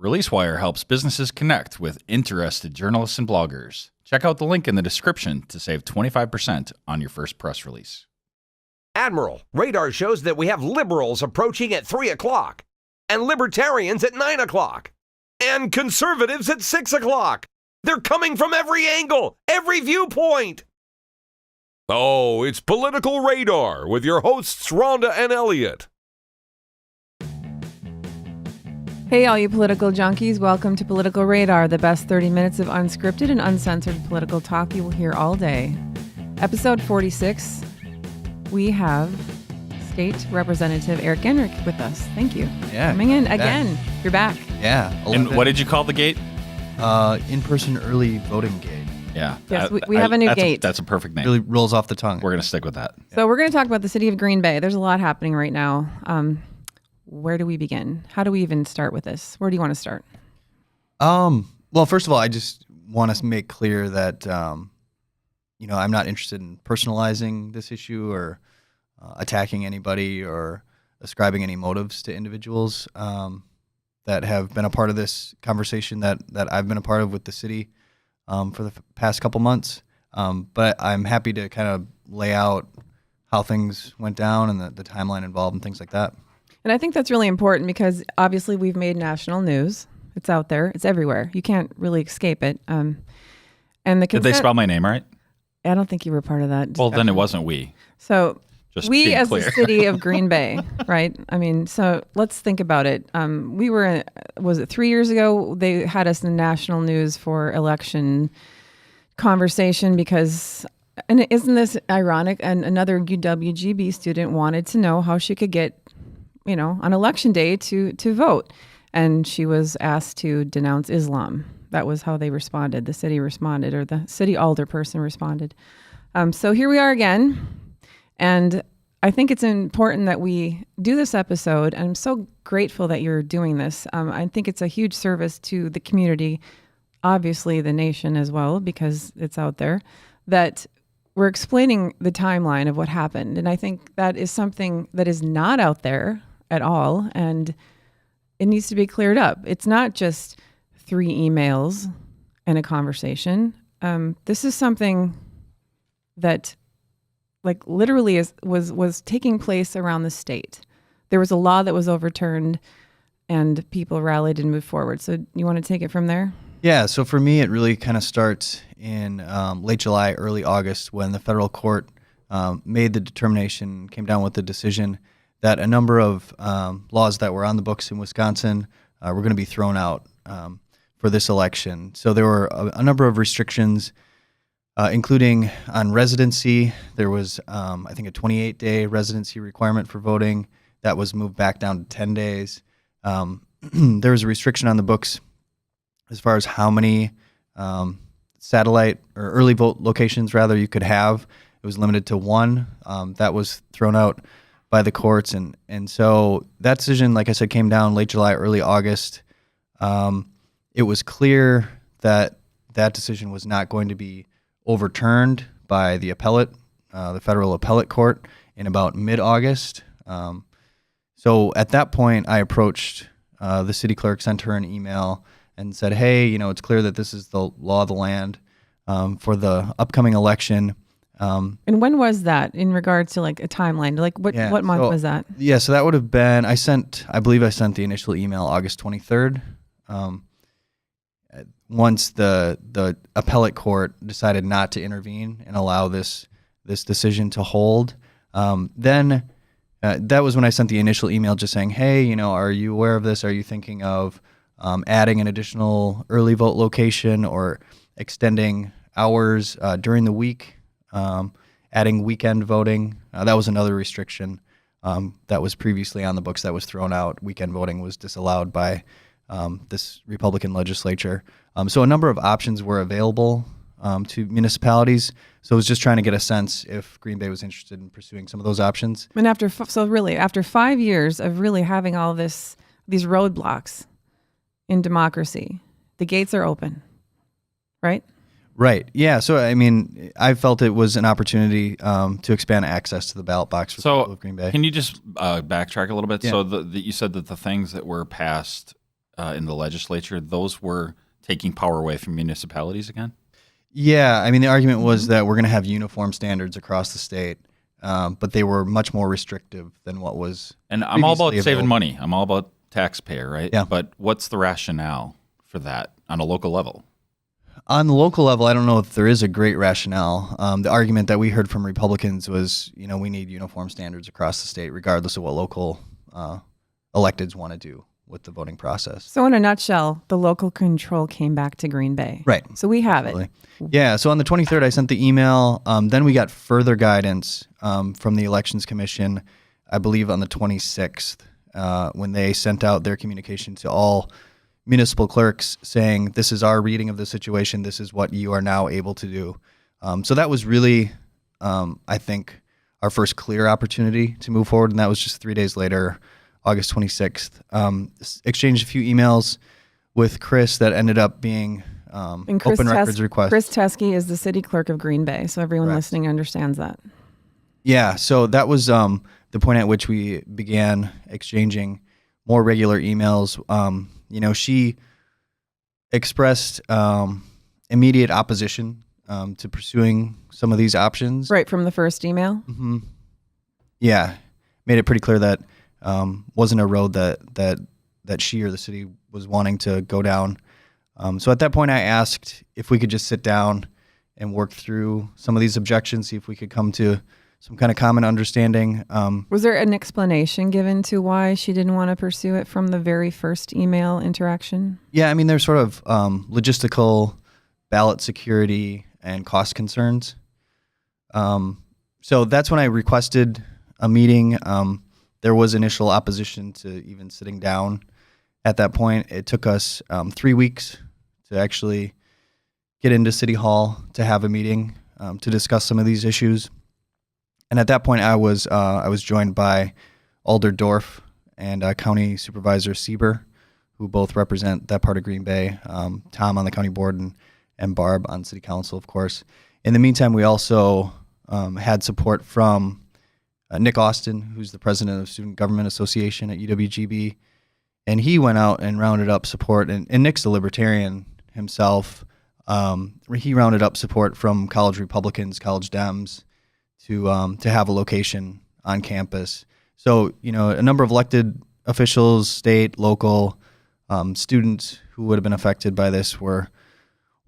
ReleaseWire helps businesses connect with interested journalists and bloggers. Check out the link in the description to save 25% on your first press release. Admiral, radar shows that we have liberals approaching at 3 o'clock, and libertarians at 9 o'clock, and conservatives at 6 o'clock. They're coming from every angle, every viewpoint. Oh, it's Political Radar with your hosts, Rhonda and Elliot. Hey, all you political junkies. Welcome to Political Radar, the best 30 minutes of unscripted and uncensored political talk you will hear all day. Episode 46, we have State Representative Eric Genrich with us. Thank you. Yeah. Coming in again. You're back. Yeah. And what did you call the gate? In-person early voting gate. Yeah. Yes, we have a new gate. That's a perfect name. Really rolls off the tongue. We're going to stick with that. So we're going to talk about the city of Green Bay. There's a lot happening right now. Where do we begin? How do we even start with this? Where do you want to start? Well, first of all, I just want to make clear that, I'm not interested in personalizing this issue or attacking anybody or ascribing any motives to individuals that have been a part of this conversation that I've been a part of with the city for the past couple months. But I'm happy to kind of lay out how things went down and the timeline involved and things like that. And I think that's really important because obviously we've made national news. It's out there. It's everywhere. You can't really escape it. And Did they spell my name right? I don't think you were part of that discussion. Well, then it wasn't we. So Just we being as clear. the city of Green Bay, right? I mean, so let's think about it. We were, was it 3 years ago? They had us in national news for election conversation because, and isn't this ironic? And another UWGB student wanted to know how she could get, on election day to vote. And she was asked to denounce Islam. That was how they responded. The city responded, or the city alderperson responded. So here we are again. And I think it's important that we do this episode. And I'm so grateful that you're doing this. I think it's a huge service to the community, obviously the nation as well, because it's out there, that we're explaining the timeline of what happened. And I think that is something that is not out there at all. And it needs to be cleared up. It's not just 3 emails and a conversation. This is something that literally was taking place around the state. There was a law that was overturned and people rallied and moved forward. So you want to take it from there? Yeah, so for me, it really kind of starts in late July, early August, when the federal court made the determination, came down with the decision that a number of laws that were on the books in Wisconsin were going to be thrown out for this election. So there were a number of restrictions, including on residency. There was, I think, a 28-day residency requirement for voting that was moved back down to 10 days. There was a restriction on the books as far as how many satellite or early vote locations, rather, you could have. It was limited to 1. That was thrown out by the courts. And so that decision, like I said, came down late July, early August. It was clear that that decision was not going to be overturned by the federal appellate court in about mid-August. So at that point, I approached the city clerk, sent her an email, and said, hey, it's clear that this is the law of the land for the upcoming election. And when was that in regards to a timeline? What month was that? Yeah, so that would have been, I believe I sent the initial email August 23rd. Once the appellate court decided not to intervene and allow this decision to hold, then that was when I sent the initial email just saying, hey, are you aware of this? Are you thinking of adding an additional early vote location or extending hours during the week? Adding weekend voting. That was another restriction that was previously on the books that was thrown out. Weekend voting was disallowed by this Republican legislature. So a number of options were available to municipalities. So I was just trying to get a sense if Green Bay was interested in pursuing some of those options. And after 5 years of really having all these roadblocks in democracy, the gates are open, right? Right. Yeah. So, I mean, I felt it was an opportunity to expand access to the ballot box for the people of Green Bay. Can you just backtrack a little bit? Yeah. So you said that the things that were passed in the legislature, those were taking power away from municipalities again? Yeah, I mean, the argument was that we're going to have uniform standards across the state, but they were much more restrictive than what was. And I'm all about previously saving available. money. I'm all about taxpayer, right? Yeah. But what's the rationale for that on a local level? On the local level, I don't know if there is a great rationale. The argument that we heard from Republicans was, we need uniform standards across the state, regardless of what local electeds want to do with the voting process. So in a nutshell, the local control came back to Green Bay. Right. So we have Absolutely. it. Yeah. So on the 23rd, I sent the email. Then we got further guidance from the Elections Commission, I believe on the 26th, when they sent out their communication to all municipal clerks saying, this is our reading of the situation. This is what you are now able to do. So that was really, I think, our first clear opportunity to move forward. And that was just 3 days later, August 26th. Exchanged a few emails with Chris that ended up being And Chris open records requests. Chris Teskey is the city clerk of Green Bay, so everyone Correct. listening understands that. Yeah, so that was the point at which we began exchanging more regular emails. She expressed immediate opposition to pursuing some of these options. Right from the first email? Mm-hmm. Yeah, made it pretty clear that wasn't a road that she or the city was wanting to go down. So at that point, I asked if we could just sit down and work through some of these objections, see if we could come to some kind of common understanding. Was there an explanation given to why she didn't want to pursue it from the very first email interaction? Yeah, I mean, there's sort of logistical, ballot security, and cost concerns. So that's when I requested a meeting. There was initial opposition to even sitting down at that point. It took us 3 weeks to actually get into City Hall to have a meeting to discuss some of these issues. And at that point, I was joined by Alder Dorf and County Supervisor Sieber, who both represent that part of Green Bay. Tom on the county board and Barb on City Council, of course. In the meantime, we also had support from Nick Austin, who's the president of Student Government Association at UWGB, and he went out and rounded up support. And Nick's a libertarian himself. He rounded up support from college Republicans, college Dems, to have a location on campus. So, a number of elected officials, state, local, students who would have been affected by this were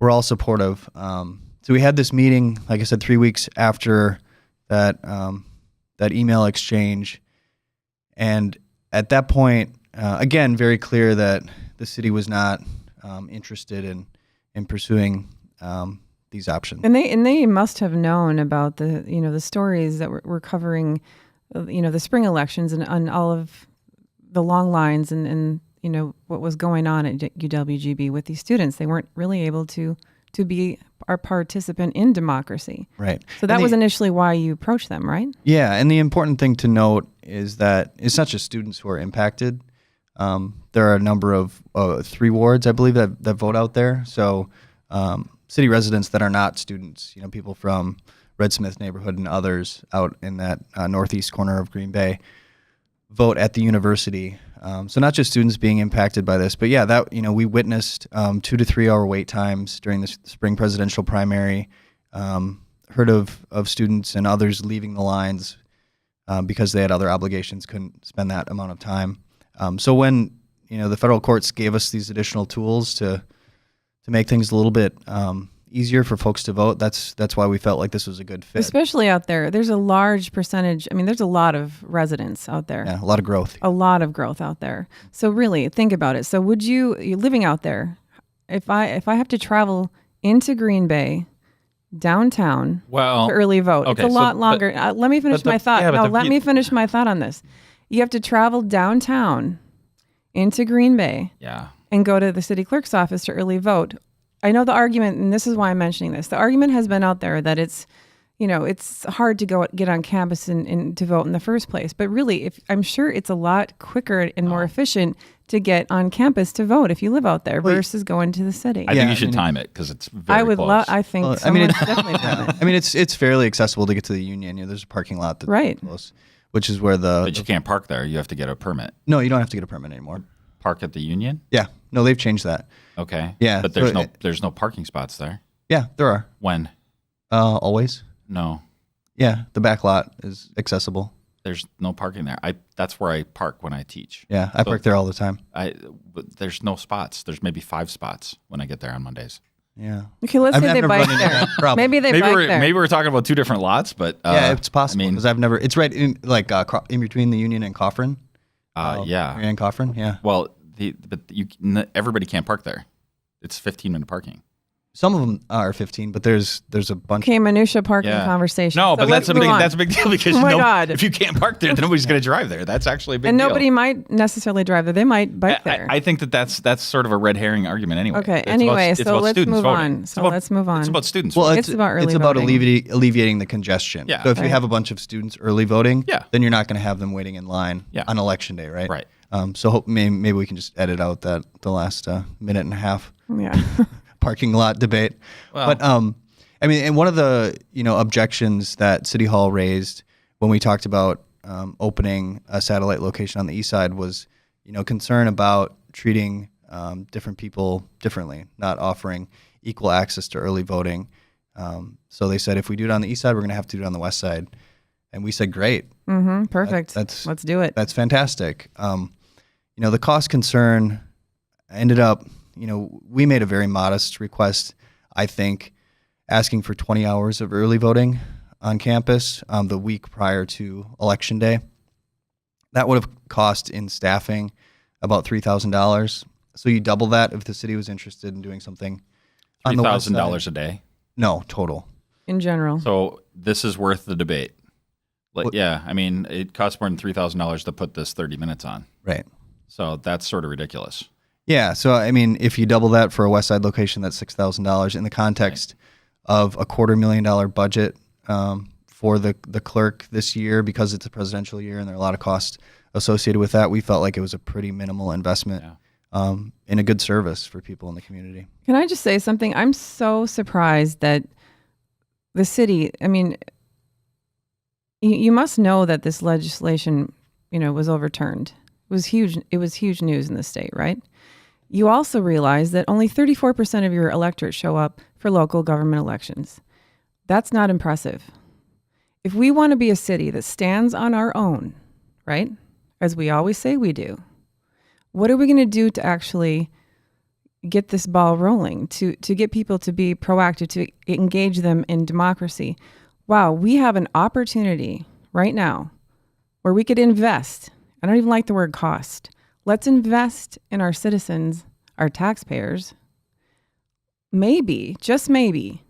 all supportive. So we had this meeting, like I said, 3 weeks after that email exchange. And at that point, again, very clear that the city was not interested in pursuing these options. And they must have known about the stories that we're covering, the spring elections and all of the long lines and what was going on at UWGB with these students. They weren't really able to be our participant in democracy. Right. So that was initially why you approached them, right? Yeah, and the important thing to note is that it's not just students who are impacted. There are a number of 3 wards, I believe, that vote out there. So city residents that are not students, people from Red Smith neighborhood and others out in that northeast corner of Green Bay, vote at the university. So not just students being impacted by this, but yeah, that we witnessed 2 to 3 hour wait times during the spring presidential primary. Heard of students and others leaving the lines because they had other obligations, couldn't spend that amount of time. So when the federal courts gave us these additional tools to make things a little bit easier for folks to vote, that's why we felt like this was a good fit. Especially out there. There's a large percentage. I mean, there's a lot of residents out there. Yeah, a lot of growth. A lot of growth out there. So really, think about it. So would you're living out there, if I have to travel into Green Bay, downtown, to early vote, okay, it's a lot longer. Let me finish my thought. Let me finish my thought on this. You have to travel downtown into Green Bay. Yeah. And go to the city clerk's office to early vote. I know the argument, and this is why I'm mentioning this. The argument has been out there that it's hard to get on campus and to vote in the first place. But really, I'm sure it's a lot quicker and more efficient to get on campus to vote if you live out there versus going to the city. I think you should time it because it's very I would close. I think someone definitely time it. I mean, it's fairly accessible to get to the Union. There's a parking lot that's right, close, which is where But you can't park there. You have to get a permit. No, you don't have to get a permit anymore. park at the Union? Yeah. No, they've changed that. Okay. Yeah, But so there's no parking spots there. Yeah, there are. When? Always. No. Yeah, the back lot is accessible. There's no parking there. That's where I park when I teach. Yeah, I park there all the time. But there's no spots. There's maybe 5 spots when I get there on Mondays. Yeah. Okay, let's say they never bike run into there. that problem. Maybe they bike there. Maybe we're talking about 2 different lots, but Yeah, it's possible I mean, because I've never. It's right in in between the Union and Coffrin. yeah. And Coffrin. Yeah. Well, everybody can't park there. It's 15-minute parking. Some of them are 15, but there's a bunch. Okay, minutia parking Yeah. conversation. No, So but let's that's move on. a big deal because Oh my God. if you can't park there, then nobody's going to drive there. That's actually a big And deal. nobody might necessarily drive there. They might bike there. I think that's sort of a red herring argument anyway. Okay, It's anyway, it's so about let's students move voting. on. It's So about- let's move on. It's about students Well, voting. It's about early It's about voting. alleviating the congestion. Yeah. So if you Right. have a bunch of students early voting, Yeah. then you're not going to have them waiting in line Yeah. on election day, right? Right. So maybe we can just edit out the last minute and a half Yeah. parking lot debate. Well- But I mean, and one of the objections that City Hall raised when we talked about opening a satellite location on the east side was concern about treating different people differently, not offering equal access to early voting. So they said if we do it on the east side, we're going to have to do it on the west side, and we said great. Mm-hmm. Perfect. That's Let's do it. That's fantastic. The cost concern ended up, we made a very modest request, I think, asking for 20 hours of early voting on campus the week prior to Election Day. That would have cost in staffing about $3,000. So you double that if the city was interested in doing something on the west side. $3,000 a day. No, total. In general. So this is worth the debate. Yeah, I mean, it costs more than $3,000 to put this 30 minutes on. Right. So that's sort of ridiculous. Yeah. So, I mean, if you double that for a West Side location, that's $6,000 in the context of a $250,000 budget for the clerk this year, because it's a presidential year and there are a lot of costs associated with that. We felt like it was a pretty minimal investment in a good service for people in the community. Can I just say something? I'm so surprised that the city, I mean, you must know that this legislation, was overturned. It was huge. It was huge news in the state, right? You also realize that only 34% of your electorate show up for local government elections. That's not impressive. If we want to be a city that stands on our own, right, as we always say we do, what are we going to do to actually get this ball rolling, to get people to be proactive, to engage them in democracy? Wow, we have an opportunity right now where we could invest. I don't even like the word cost. Let's invest in our citizens, our taxpayers. Maybe, just maybe,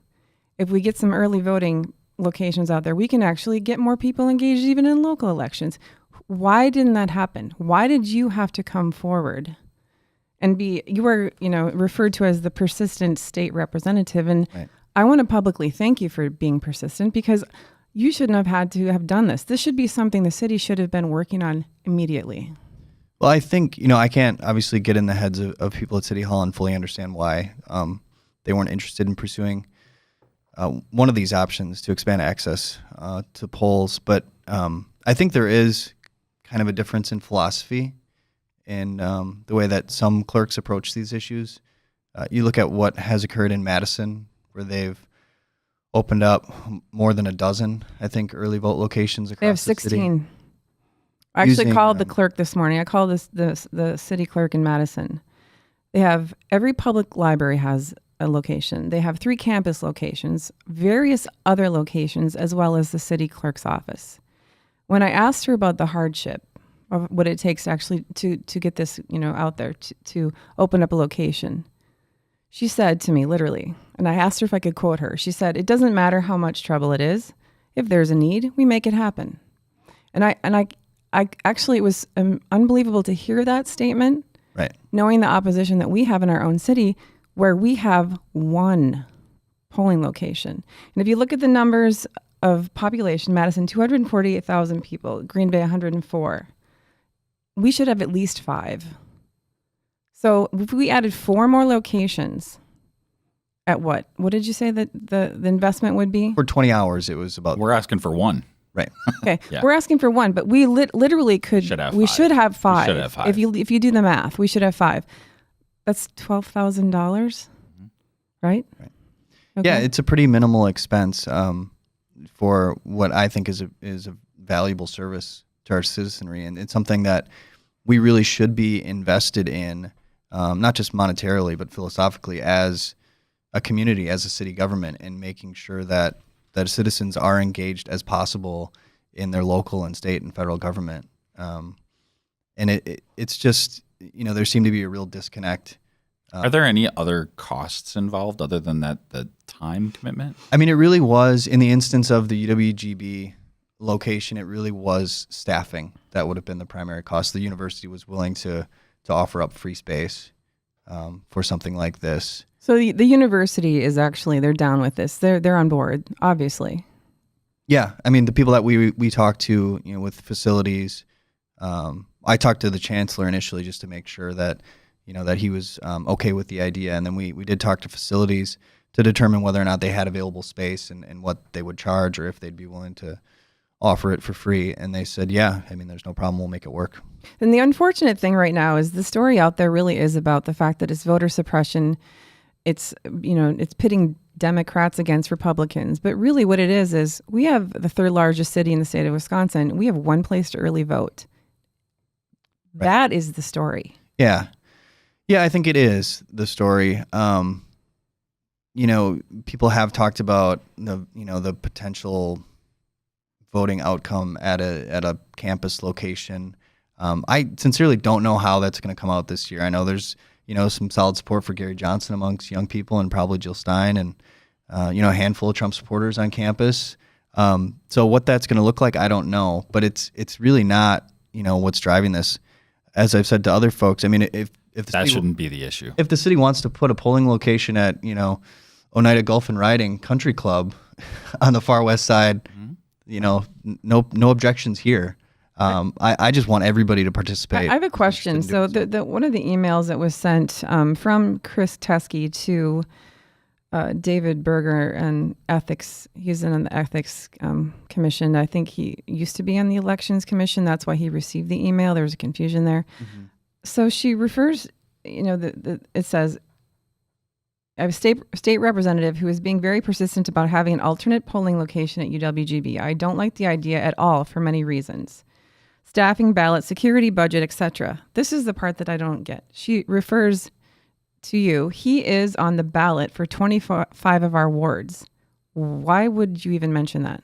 if we get some early voting locations out there, we can actually get more people engaged even in local elections. Why didn't that happen? Why did you have to come forward and you were, referred to as the persistent state representative? And Right. I want to publicly thank you for being persistent, because you shouldn't have had to have done this. This should be something the city should have been working on immediately. Well, I think, I can't obviously get in the heads of people at City Hall and fully understand why they weren't interested in pursuing one of these options to expand access to polls. But I think there is kind of a difference in philosophy in the way that some clerks approach these issues. You look at what has occurred in Madison, where they've opened up more than a dozen, I think, early vote locations across They have the city. 16. I actually Using, called the clerk this morning. I called the city clerk in Madison. They have, every public library has a location. They have 3 campus locations, various other locations, as well as the city clerk's office. When I asked her about the hardship of what it takes actually to get this, out there, to open up a location, she said to me, literally, and I asked her if I could quote her. She said, "It doesn't matter how much trouble it is. If there's a need, we make it happen." And I actually, it was unbelievable to hear that statement, Right. knowing the opposition that we have in our own city, where we have 1 polling location. And if you look at the numbers of population, Madison, 248,000 people, Green Bay, 104. We should have at least 5. So if we added 4 more locations, at what did you say that the investment would be? For 20 hours, it was about We're asking for 1. Right. Okay, Yeah. we're asking for one, but we literally could. Should have we five. should have five. We should have five. If you do the math, we should have five. That's $12,000, right? Right. Okay. Yeah, it's a pretty minimal expense for what I think is a valuable service to our citizenry, and it's something that we really should be invested in, not just monetarily, but philosophically as a community, as a city government, and making sure that citizens are engaged as possible in their local and state and federal government. And it's just, there seemed to be a real disconnect. Are there any other costs involved other than the time commitment? I mean, it really was, in the instance of the UWGB location, it really was staffing that would have been the primary cost. The university was willing to offer up free space for something like this. So the university is actually, they're down with this. They're on board, obviously. Yeah, I mean, the people that we talked to, with facilities, I talked to the chancellor initially just to make sure that, that he was okay with the idea, and then we did talk to facilities to determine whether or not they had available space and what they would charge, or if they'd be willing to offer it for free. And they said, yeah, I mean, there's no problem, we'll make it work. And the unfortunate thing right now is the story out there really is about the fact that it's voter suppression. It's, it's pitting Democrats against Republicans. But really what it is we have the third largest city in the state of Wisconsin. We have one place to early vote. Right. That is the story. Yeah. Yeah, I think it is the story. People have talked about the potential voting outcome at a campus location. I sincerely don't know how that's going to come out this year. I know there's some solid support for Gary Johnson amongst young people, and probably Jill Stein, and a handful of Trump supporters on campus. So what that's going to look like, I don't know. But it's really not what's driving this. As I've said to other folks, I mean, if the that shouldn't be the issue. If the city wants to put a polling location at Oneida Golf and Riding Country Club on the far west side, no objections here. I just want everybody to participate. I have a question. So the one of the emails that was sent from Chris Teskey to David Berger and ethics, he's in the ethics commission. I think he used to be on the elections commission. That's why he received the email. There was a confusion there. Mm-hmm. So she refers, it says, I have a state representative who is being very persistent about having an alternate polling location at UWGB. I don't like the idea at all for many reasons. Staffing, ballot, security, budget, etc. This is the part that I don't get. She refers to you. He is on the ballot for 25 of our wards. Why would you even mention that?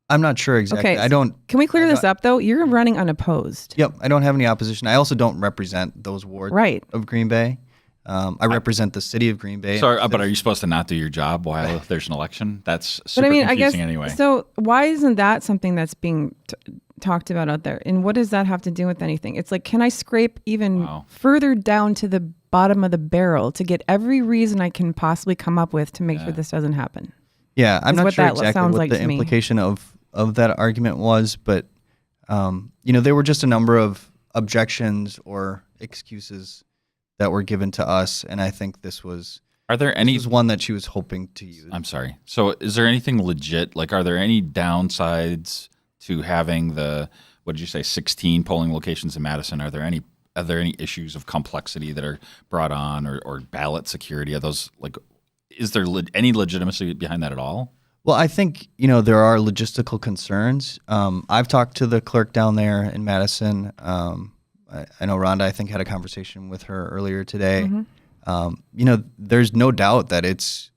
I'm not sure exactly. Okay, can we clear this up, though? You're running unopposed. Yep, I don't have any opposition. I also don't represent those wards of Green Bay. I represent the city of Green Bay. So, but are you supposed to not do your job while there's an election? That's super confusing anyway. So why isn't that something that's being talked about out there? And what does that have to do with anything? It's like, can I scrape even further down to the bottom of the barrel to get every reason I can possibly come up with to make sure this doesn't happen? Yeah, I'm not sure exactly what the implication of that argument was, but there were just a number of objections or excuses that were given to us, and I think this was one that she was hoping to use. I'm sorry. So is there anything legit? Like, are there any downsides to having the, what did you say, 16 polling locations in Madison? Are there any issues of complexity that are brought on, or ballot security? Are those, like, is there any legitimacy behind that at all? Well, I think, there are logistical concerns. I've talked to the clerk down there in Madison. I know Rhonda, I think, had a conversation with her earlier today. Mm-hmm. There's no doubt that it's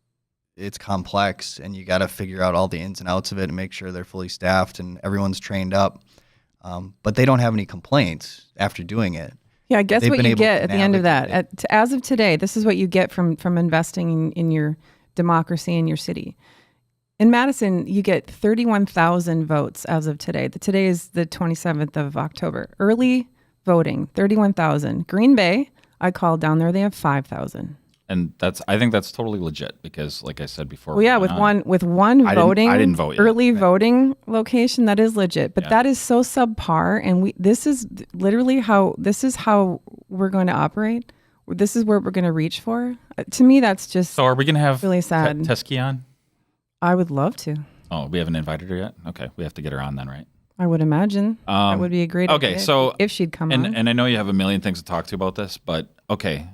complex, and you got to figure out all the ins and outs of it and make sure they're fully staffed and everyone's trained up. But they don't have any complaints after doing it. Yeah, I guess what you get at the end of that, as of today, this is what you get from investing in your democracy in your city. In Madison, you get 31,000 votes as of today. Today is the 27th of October. Early voting, 31,000. Green Bay, I called down there, they have 5,000. And I think that's totally legit, because, like I said before, well, yeah, with one voting, I didn't vote yet. Early voting location, that is legit, but that is so subpar, and this is literally how we're going to operate. This is where we're going to reach for. To me, that's just so. Are we going to have really sad? Teskey on? I would love to. Oh, we haven't invited her yet? Okay, we have to get her on then, right? I would imagine that would be a great idea if she'd come on. And I know you have a million things to talk to about this, but okay,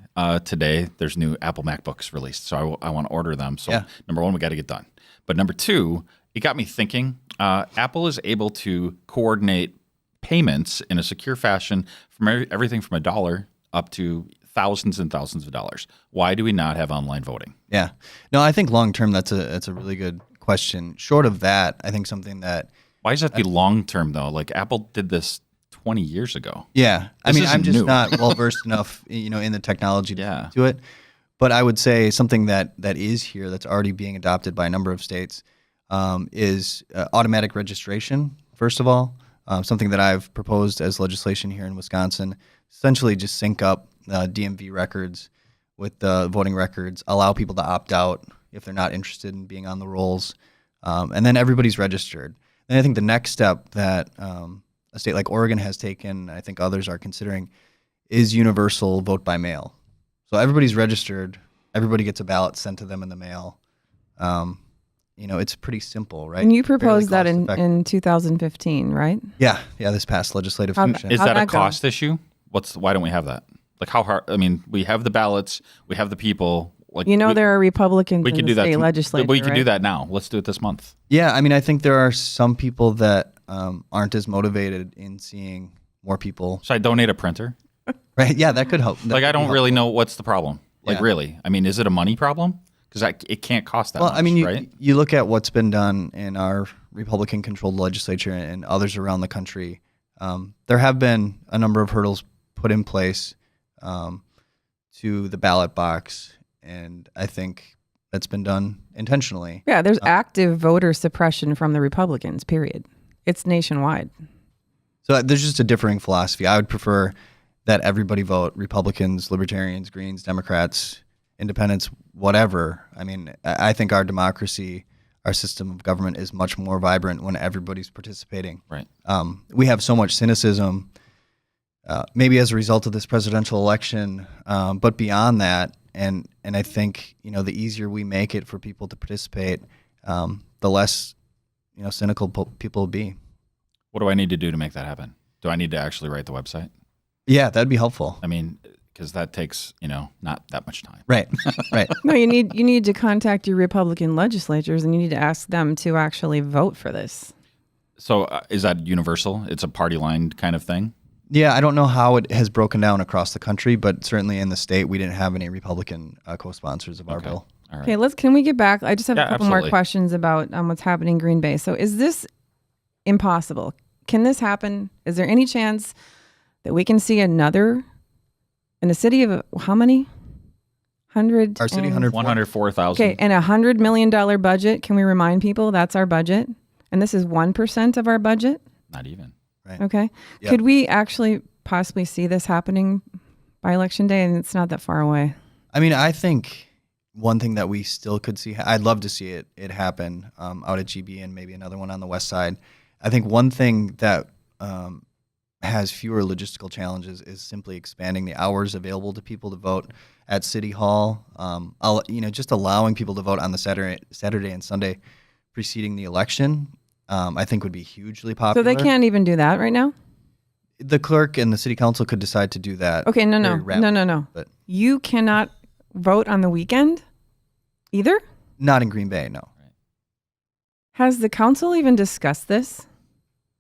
today there's new Apple MacBooks released, so I want to order them. So number one, we got to get done. But number two, it got me thinking. Apple is able to coordinate payments in a secure fashion from everything from $1 up to thousands and thousands of dollars. Why do we not have online voting? Yeah. No, I think long term that's a really good question. Short of that, I think something that Why does that be long term though? Like Apple did this 20 years ago. Yeah. I This mean, I'm isn't just new. not well versed enough, in the technology to Yeah. do it. But I would say something that is here that's already being adopted by a number of states is automatic registration. First of all, something that I've proposed as legislation here in Wisconsin, essentially just sync up DMV records with the voting records, allow people to opt out if they're not interested in being on the rolls, and then everybody's registered. And I think the next step that a state like Oregon has taken, I think others are considering, is universal vote by mail. So everybody's registered, everybody gets a ballot sent to them in the mail. It's pretty simple, right? And you proposed that Fairly in cost-effective. 2015, right? Yeah, this past legislative How- session. Is How'd that a that go? cost issue? Why don't we have that? Like how hard? I mean, we have the ballots, we have the people. Like There are Republicans we in could the do that. state legislature, We could do right? that now. Let's do it this month. Yeah, I mean, I think there are some people that aren't as motivated in seeing more people. Should I donate a printer? Right? Yeah, that could help. That Like I could be don't really helpful. know what's the problem. Like Yeah. really, I mean, is it a money problem? Because it can't cost that Well, much, I mean, right? you look at what's been done in our Republican-controlled legislature and others around the country. There have been a number of hurdles put in place to the ballot box, and I think that's been done intentionally. Yeah, there's active voter suppression from the Republicans, period. It's nationwide. So there's just a differing philosophy. I would prefer that everybody vote, Republicans, Libertarians, Greens, Democrats, Independents, whatever. I mean, I think our democracy, our system of government is much more vibrant when everybody's participating. Right. We have so much cynicism, maybe as a result of this presidential election, but beyond that, and I think the easier we make it for people to participate, the less cynical people will be. What do I need to do to make that happen? Do I need to actually write the website? Yeah, that'd be helpful. I mean, because that takes not that much time. Right, right. No, you need to contact your Republican legislatures and you need to ask them to actually vote for this. So is that universal? It's a party line kind of thing. Yeah, I don't know how it has broken down across the country, but certainly in the state, we didn't have any Republican co-sponsors of our Okay. bill. All right. Okay, can we get back? I just have a couple more absolutely. questions about what's happening in Green Bay. So is this impossible? Can this happen? Is there any chance that we can see another in a city of how many? 100? Our city, and- 104,000. Okay, and $100 million budget. Can we remind people that's our budget? And this is 1% of our budget? Not even. Okay. Yep. Could we actually possibly see this happening by election day? And it's not that far away. I mean, I think one thing that we still could see, I'd love to see it happen out at GB and maybe another one on the west side. I think one thing that has fewer logistical challenges is simply expanding the hours available to people to vote at City Hall. Just allowing people to vote on the Saturday and Sunday preceding the election, I think would be hugely So popular. they can't even do that right now? The clerk and the city council could decide to do that. Okay, no. very rapidly, but You cannot vote on the weekend either? not in Green Bay, no. Has the council even discussed this?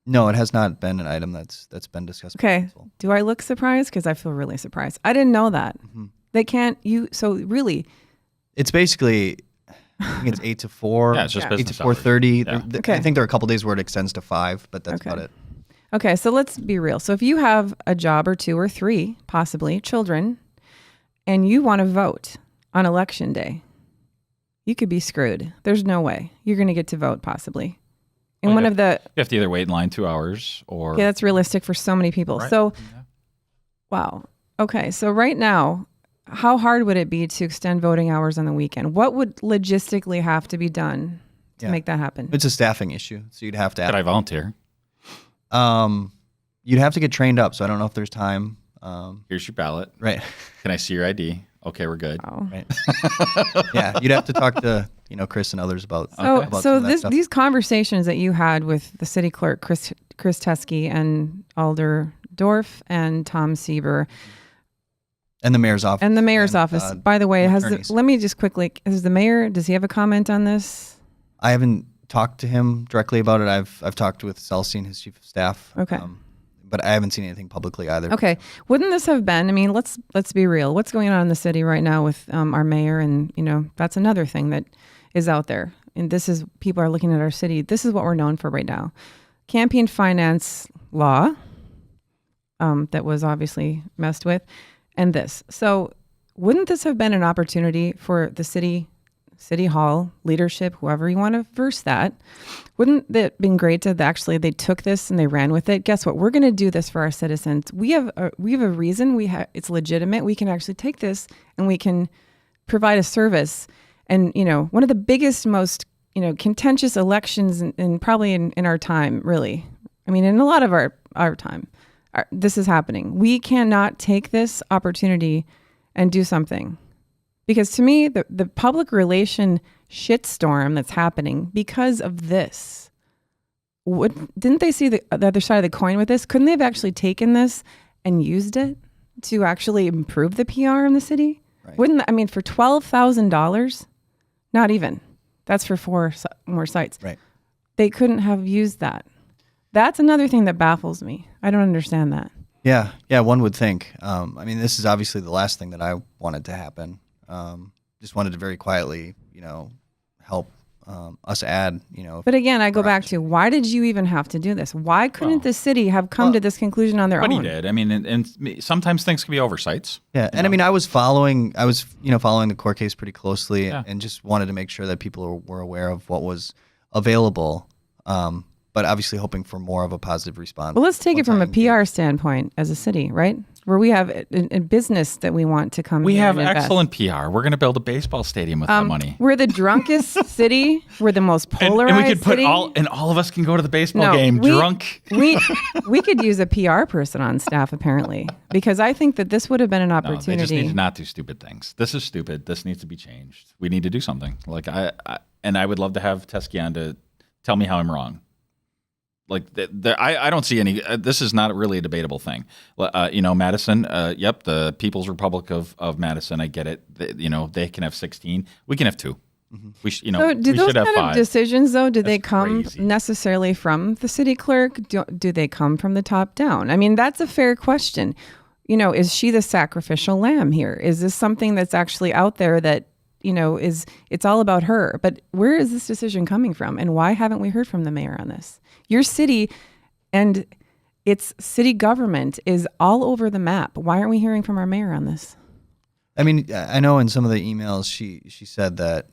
No, it has not been an item that's been discussed. by Okay. council. Do I look surprised? Because I feel really surprised. I didn't know that. Mm-hmm. They can't, so really, It's basically, I think it's 8 to 4. Yeah, it's just 8 to business hours. 4:30. Yeah. Okay. I think there are a couple days where it extends to 5, but that's Okay. about it. okay, so let's be real. So if you have a job or two or three, possibly, children, and you want to vote on election day, you could be screwed. There's no way you're going to get to vote, possibly. And Well, one yeah. of the, You have to either wait in line 2 hours or. okay, that's realistic for so many people. Right. So, Yeah. wow. Okay, so right now, how hard would it be to extend voting hours on the weekend? What would logistically have to be done to Yeah. make that happen? It's a staffing issue, so you'd have to Could I volunteer? you'd have to get trained up, so I don't know if there's time. Here's your ballot. Right. Can I see your ID? Okay, we're good. Oh. Right. Yeah, you'd have to talk to Chris and others about. So, about so some of that this stuff. these conversations that you had with the city clerk, Chris Teskey, and Alder Dorf and Tom Sieber, and the mayor's office. and the mayor's office. By the way, attorneys. let me just quickly, has the mayor, does he have a comment on this? I haven't talked to him directly about it. I've talked with Celestine, his chief of staff. Okay. But I haven't seen anything publicly either. Okay. Wouldn't this have been, I mean, let's be real. What's going on in the city right now with our mayor? And, that's another thing that is out there. And this is, people are looking at our city. This is what we're known for right now. Campaign finance law that was obviously messed with, and this. So wouldn't this have been an opportunity for the city hall leadership, whoever you want to verse that? Wouldn't it been great to actually, they took this and they ran with it? Guess what? We're going to do this for our citizens. We have a reason. It's legitimate. We can actually take this and we can provide a service. And, one of the biggest, most, contentious elections in probably in our time, really. I mean, in a lot of our time, this is happening. We cannot take this opportunity and do something. Because to me, the public relation shitstorm that's happening because of this, didn't they see the other side of the coin with this? Couldn't they have actually taken this and used it to actually improve the PR in the city? Right. For $12,000, not even. That's for 4 more sites. Right. They couldn't have used that. That's another thing that baffles me. I don't understand that. Yeah, one would think. This is obviously the last thing that I wanted to happen. Just wanted to very quietly, help us add, But again, I go back to, why did you even have to do this? Why couldn't the city have come to this conclusion on their own? But he did. And sometimes things can be oversights. Yeah, and I was following the court case pretty closely, Yeah. and just wanted to make sure that people were aware of what was available. But obviously hoping for more of a positive response. Well, let's take it from a once I PR standpoint as a city, right? Where we have a business that we want to come. We here have and invest. excellent PR. We're going to build a baseball stadium with that money. We're the drunkest city. We're the most polarized and we could put city. all of us can go to the baseball game drunk. We could use a PR person on staff, apparently, because I think that this would have been an No, opportunity. they just need to not do stupid things. This is stupid. This needs to be changed. We need to do something. I would love to have Teskey on to tell me how I'm wrong. I don't see any. This is not really a debatable thing. Madison. Yep, the People's Republic of Madison. I get it. They can have 16. We can have 2. Mm-hmm. We do those should have kind 5. of decisions, though, do they That's come crazy. necessarily from the city clerk? Do they come from the top down? That's a fair question. Is she the sacrificial lamb here? Is this something that's actually out there that it's all about her? But where is this decision coming from, and why haven't we heard from the mayor on this? Your city and its city government is all over the map. Why aren't we hearing from our mayor on this? I know in some of the emails she said that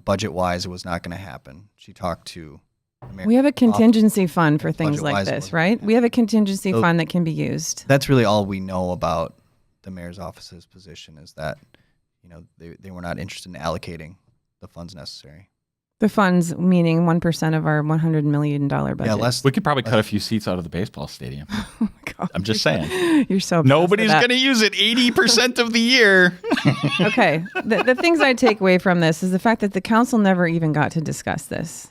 budget wise it was not going to happen. She talked to the mayor. We have a contingency fund for things like budget-wise, this, right? We have a contingency So- fund that can be used. That's really all we know about the mayor's office's position, is that they were not interested in allocating the funds necessary. The funds, meaning 1% of our $100 million budget. Yeah, less. We could probably cut a few seats out of the baseball stadium. God, I'm just saying. you're so obsessed Nobody's with that. going to use it 80% of the year. Okay. The things I take away from this is the fact that the council never even got to discuss this.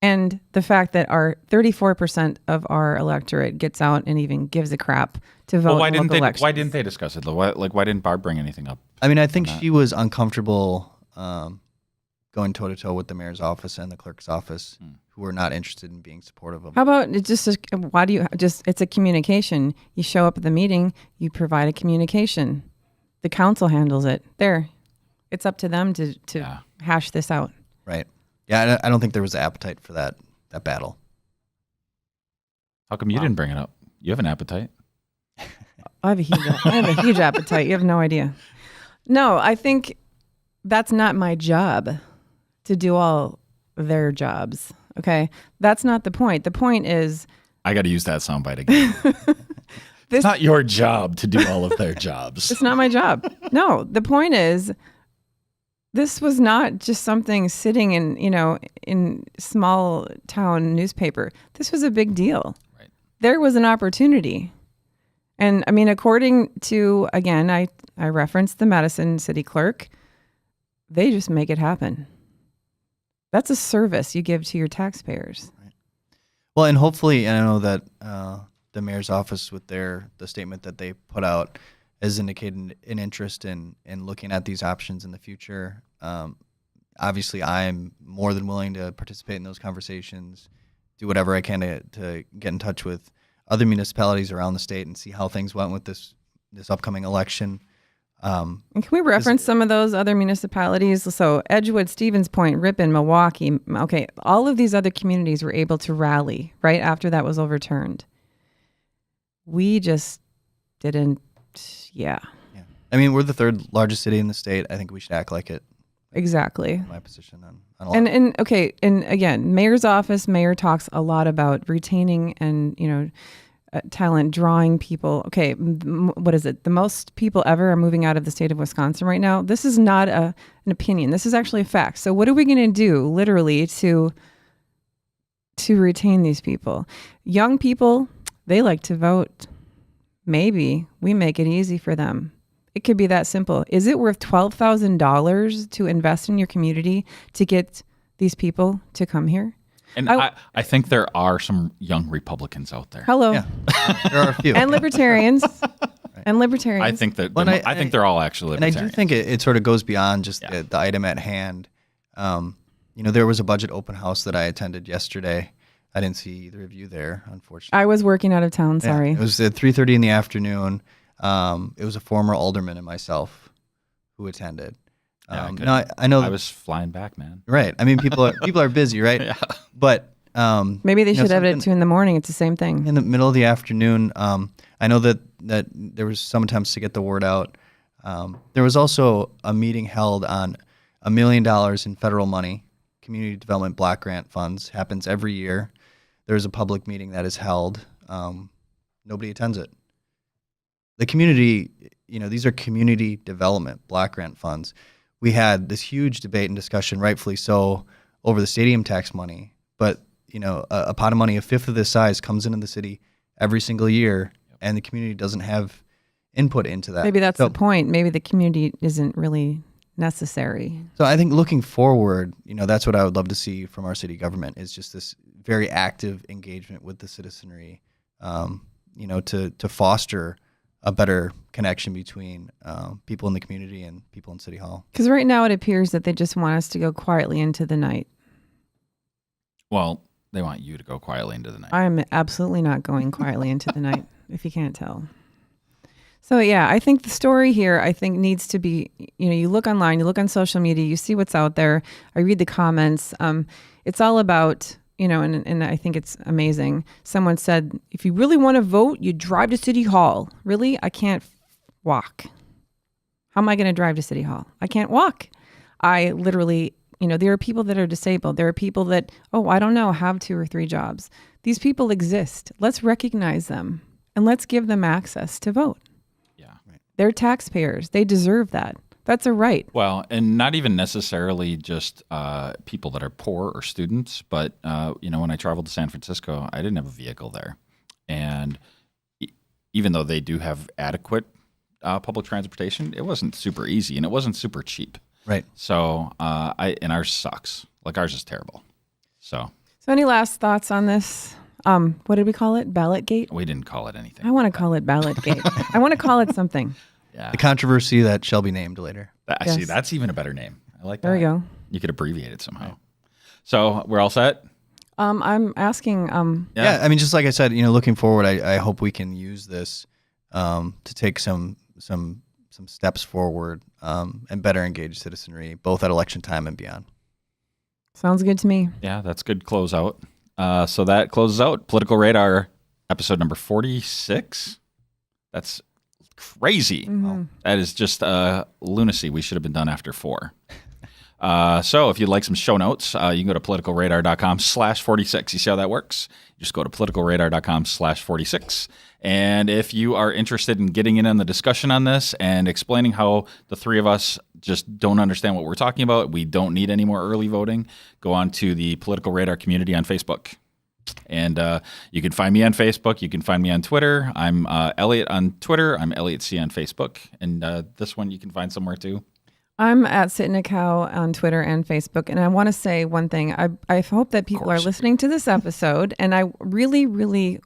And the fact that our 34% of our electorate gets out and even gives a crap to vote Well, in local elections. why didn't they discuss it though? Why didn't Barb bring anything up? I think she was uncomfortable going toe to toe with the mayor's office and the clerk's office, who were not interested in being supportive of. How about it's a communication. You show up at the meeting, you provide a communication. The council handles it. It's up to them to hash this out. Right. Yeah, I don't think there was an appetite for that battle. How come you didn't bring it up? You have an appetite. I have a huge appetite. You have no idea. No, I think that's not my job to do all their jobs. Okay. That's not the point. The point is, I got to use that soundbite again. It's not your job to do all of their jobs. it's not my job. No, the point is, this was not just something sitting in small town newspaper. This was a big deal. Right. There was an opportunity. And I mean, according to, again, I referenced the Madison city clerk, they just make it happen. That's a service you give to your taxpayers. Right. Well, and hopefully, and I know that the mayor's office with the statement that they put out has indicated an interest in looking at these options in the future. Obviously, I'm more than willing to participate in those conversations, do whatever I can to get in touch with other municipalities around the state and see how things went with this upcoming election. And can we reference some of those other municipalities? So Edgewood, Stevens Point, Ripon, Milwaukee. Okay, all of these other communities were able to rally right after that was overturned. We just didn't, yeah. I mean, we're the third largest city in the state. I think we should act like it. Exactly. My position on a lot. And again, mayor talks a lot about retaining and, talent, drawing people. Okay, what is it? The most people ever are moving out of the state of Wisconsin right now. This is not an opinion. This is actually a fact. So what are we going to do literally to retain these people? Young people, they like to vote. Maybe we make it easy for them. It could be that simple. Is it worth $12,000 to invest in your community to get these people to come here? And I think there are some young Republicans out there. Hello. Yeah. There are a few. And libertarians. And libertarians. I think that I think they're all actually libertarians. And I do think it sort of goes beyond just the item at hand. There was a budget open house that I attended yesterday. I didn't see either of you there, unfortunately. I was working out of town, sorry. Yeah, it was at 3:30 in the afternoon. It was a former alderman and myself who attended. Yeah, I know I was flying back, man. Right. I mean, people are busy, right? Yeah. But maybe they should have it at 2 a.m. It's the same thing. In the middle of the afternoon, I know that there was some attempts to get the word out. There was also a meeting held on $1 million in federal money, community development block grant funds. Happens every year. There's a public meeting that is held. Nobody attends it. The community, these are community development block grant funds. We had this huge debate and discussion, rightfully so, over the stadium tax money. But, a pot of money a fifth of this size comes into the city every single year, and the community doesn't have input into that. Maybe that's the point. Maybe the community isn't really necessary. So I think looking forward, that's what I would love to see from our city government is just this very active engagement with the citizenry, to foster a better connection between people in the community and people in City Hall. Because right now it appears that they just want us to go quietly into the night. Well, they want you to go quietly into the night. I'm absolutely not going quietly into the night, if you can't tell. So yeah, I think the story here, needs to be, you look online, you look on social media, you see what's out there. I read the comments. It's all about, and I think it's amazing. Someone said, if you really want to vote, you drive to City Hall. Really? I can't walk. How am I going to drive to City Hall? I can't walk. I literally, there are people that are disabled. There are people that, I don't know, have 2 or 3 jobs. These people exist. Let's recognize them and let's give them access to vote. Yeah. Right. They're taxpayers. They deserve that. That's a right. Well, and not even necessarily just people that are poor or students, but when I traveled to San Francisco, I didn't have a vehicle there, and even though they do have adequate public transportation, it wasn't super easy and it wasn't super cheap. Right. So ours sucks. Like ours is terrible. So any last thoughts on this? What did we call it? Ballot Gate? We didn't call it anything. I want to call it Ballot Gate. I want to call it something. Yeah. The controversy that shall be named later. I see. That's even a better name. I like that. There we go. You could abbreviate it somehow. Right. So we're all set? I'm asking. Yeah. I mean, just like I said, looking forward, I hope we can use this to take some steps forward and better engage citizenry, both at election time and beyond. Sounds good to me. Yeah, that's good closeout. So that closes out Political Radar episode number 46. That's crazy. Mm-hmm. That is just lunacy. We should have been done after 4. So if you'd like some show notes, you can go to politicalradar.com/46. You see how that works? Just go to politicalradar.com/46. And if you are interested in getting in on the discussion on this and explaining how the 3 of us just don't understand what we're talking about, we don't need any more early voting, go on to the Political Radar community on Facebook. And you can find me on Facebook. You can find me on Twitter. I'm Elliot on Twitter. I'm Elliot C on Facebook. And this one you can find somewhere too. I'm at Sitting a Cow on Twitter and Facebook. And I want to say one thing. I hope that people are listening to this episode. And I'm really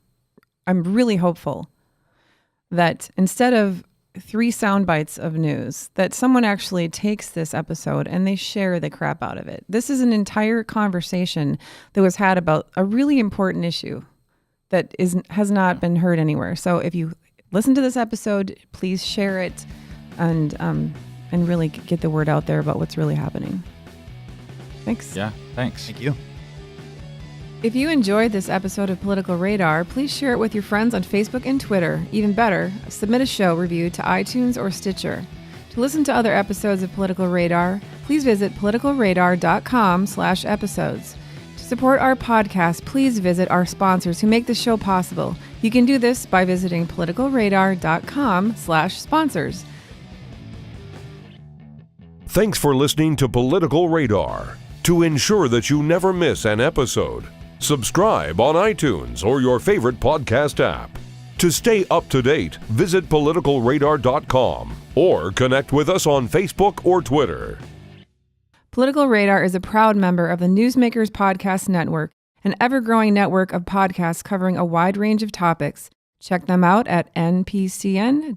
hopeful that instead of 3 sound bites of news, that someone actually takes this episode and they share the crap out of it. This is an entire conversation that was had about a really important issue that has not been heard anywhere. So if you listen to this episode, please share it and really get the word out there about what's really happening. Thanks. Yeah, thanks. Thank you. If you enjoyed this episode of Political Radar, please share it with your friends on Facebook and Twitter. Even better, submit a show review to iTunes or Stitcher. To listen to other episodes of Political Radar, please visit politicalradar.com/episodes. To support our podcast, please visit our sponsors who make the show possible. You can do this by visiting politicalradar.com/sponsors. Thanks for listening to Political Radar. To ensure that you never miss an episode, subscribe on iTunes or your favorite podcast app. To stay up to date, visit politicalradar.com or connect with us on Facebook or Twitter. Political Radar is a proud member of the Newsmakers Podcast Network, an ever-growing network of podcasts covering a wide range of topics. Check them out at npcn.tv.